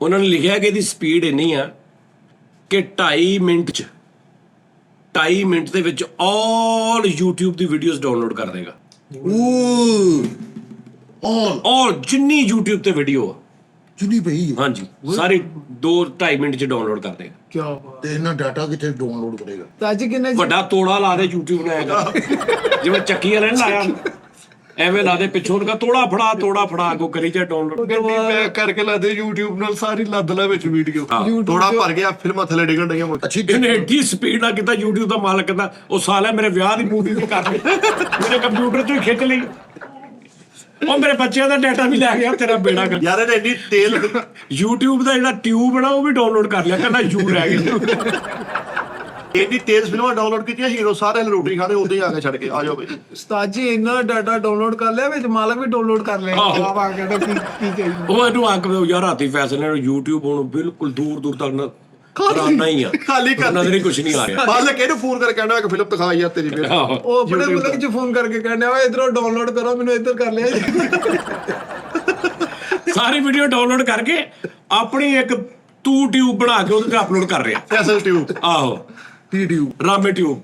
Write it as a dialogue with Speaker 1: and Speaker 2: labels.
Speaker 1: ਉਹਨਾਂ ਨੇ ਲਿਖਿਆ ਕਿ ਇਹਦੀ ਸਪੀਡ ਇੰਨੀ ਆ ਕਿ 2.5 ਮਿੰਟ 'ਚ 2.5 ਮਿੰਟ ਦੇ ਵਿੱਚ ਆਲ YouTube ਦੀ ਵੀਡੀਓਜ਼ ਡਾਊਨਲੋਡ ਕਰ ਦੇਗਾ। ਆਲ ਜਿੰਨੀ YouTube ਤੇ ਵੀਡੀਓ ਆ
Speaker 2: ਜਿੰਨੀ ਪਈ
Speaker 1: ਹਾਂਜੀ ਸਾਰੀ 2-2.5 ਮਿੰਟ 'ਚ ਡਾਊਨਲੋਡ ਕਰ ਦੇਗਾ।
Speaker 3: ਕੀ ਬਾਤ
Speaker 2: ਤੇ ਇਹਨਾਂ ਡਾਟਾ ਕਿੱਥੇ ਡਾਊਨਲੋਡ ਕਰੇਗਾ?
Speaker 3: ਤਾਂ ਅੱਜ ਕਿੰਨੇ
Speaker 1: ਵੱਡਾ ਤੋੜਾ ਲਾ ਦੇ YouTube ਨੇ ਜਿਵੇਂ ਚੱਕੀ ਵਾਲੇ ਨੇ ਲਾਇਆ ਐਵੇਂ ਲਾ ਦੇ ਪਿੱਛੋਂ ਉਹਨੂੰ ਤੋੜਾ ਫੜਾ ਅੱਗੋਂ ਕਰੀ ਜਾ ਡਾਊਨਲੋਡ
Speaker 4: ਗੱਡੀ ਪੈਕ ਕਰਕੇ ਲਾ ਦੇ YouTube ਨਾਲ ਸਾਰੀ ਲੱਦ ਲੈ ਵਿੱਚ ਵੀਡੀਓ। ਥੋੜਾ ਭਰ ਗਿਆ ਫਿਲਮਾਂ ਥੱਲੇ ਡਿੱਗਣ ਡਈਆਂ
Speaker 2: ਅੱਛੀ
Speaker 1: ਇਹਨੇ ਐਡੀ ਸਪੀਡ ਨਾਲ ਕੀਤਾ YouTube ਦਾ ਮਾਲਕ ਕਹਿੰਦਾ ਉਹ ਸਾਲਿਆ ਮੇਰੇ ਵਿਆਹ ਦੀ ਮੂਵੀ ਵੀ ਕਰ ਲਈ ਮੇਰੇ ਕੰਪਿਊਟਰ ਤੋਂ ਹੀ ਖਿੱਚ ਲਈ ਉਹ ਮੇਰੇ ਬੱਚਿਆਂ ਦਾ ਡਾਟਾ ਵੀ ਲੈ ਗਿਆ ਤੇਰਾ ਬੇੜਾ ਕਰ
Speaker 4: ਯਾਰ ਇਹਨੇ ਇੰਨੀ ਤੇਲ
Speaker 1: YouTube ਦਾ ਜਿਹੜਾ ਟਿਊਬ ਹੈ ਨਾ ਉਹ ਵੀ ਡਾਊਨਲੋਡ ਕਰ ਲਿਆ ਕਹਿੰਦਾ ਯੂ ਰਹਿ ਗਿਆ
Speaker 4: ਇੰਨੀ ਤੇਜ਼ ਫਿਲਮਾਂ ਡਾਊਨਲੋਡ ਕੀਤੀਆਂ ਹੀਰੋ ਸਾਰੇ ਰੋਟੀ ਖਾਣੇ ਉਦੋਂ ਹੀ ਆ ਕੇ ਛੱਡ ਕੇ ਆ ਜਾਓ ਬਈ।
Speaker 3: ਉਸਤਾਦ ਜੀ ਇੰਨਾ ਡਾਟਾ ਡਾਊਨਲੋਡ ਕਰ ਲਿਆ ਵਿੱਚ ਮਾਲਕ ਵੀ ਡਾਊਨਲੋਡ ਕਰ ਲਿਆ।
Speaker 1: ਆਹੋ।
Speaker 3: ਆਹ ਆ ਕਹਿੰਦਾ ਕੀ ਚਾਹੀਦਾ
Speaker 1: ਉਹ ਇਹਨੂੰ ਆਖ ਯਾਰ ਰਾਤੀ ਫੈਸਲੇ ਨੂੰ YouTube ਹੁਣ ਬਿਲਕੁਲ ਦੂਰ ਤੱਕ ਨਾ ਕਰਾਉਣਾ ਹੀ ਆ
Speaker 4: ਖਾਲੀ ਕਰ
Speaker 1: ਨਜ਼ਰ ਹੀ ਕੁਛ ਨਹੀਂ ਆ ਰਿਹਾ
Speaker 4: ਮਾਲਕ ਇਹਨੂੰ ਫੋਨ ਕਰਕੇ ਕਹਿਣਾ ਇੱਕ ਫਿਲਮ ਦਿਖਾ ਯਾਰ ਤੇਰੀ ਫਿਰ
Speaker 1: ਆਹੋ।
Speaker 3: ਉਹ ਆਪਣੇ ਮੁਲਕ 'ਚ ਫੋਨ ਕਰਕੇ ਕਹਿੰਦੇ ਓਏ ਇਧਰੋਂ ਡਾਊਨਲੋਡ ਕਰੋ ਮੈਨੂੰ ਇੱਧਰ ਕਰ ਲਿਆ ਜੀ।
Speaker 1: ਸਾਰੀ ਵੀਡੀਓ ਡਾਊਨਲੋਡ ਕਰਕੇ ਆਪਣੀ ਇੱਕ ਟਿਊਬ ਬਣਾ ਕੇ ਉਹਦੇ ਤੇ ਅਪਲੋਡ ਕਰ ਰਿਹਾ
Speaker 4: ਐਸਐਲ ਟਿਊਬ
Speaker 1: ਆਹੋ
Speaker 2: ਪੀਡੀਯੂ
Speaker 1: ਰਾਮੇ ਟਿਊਬ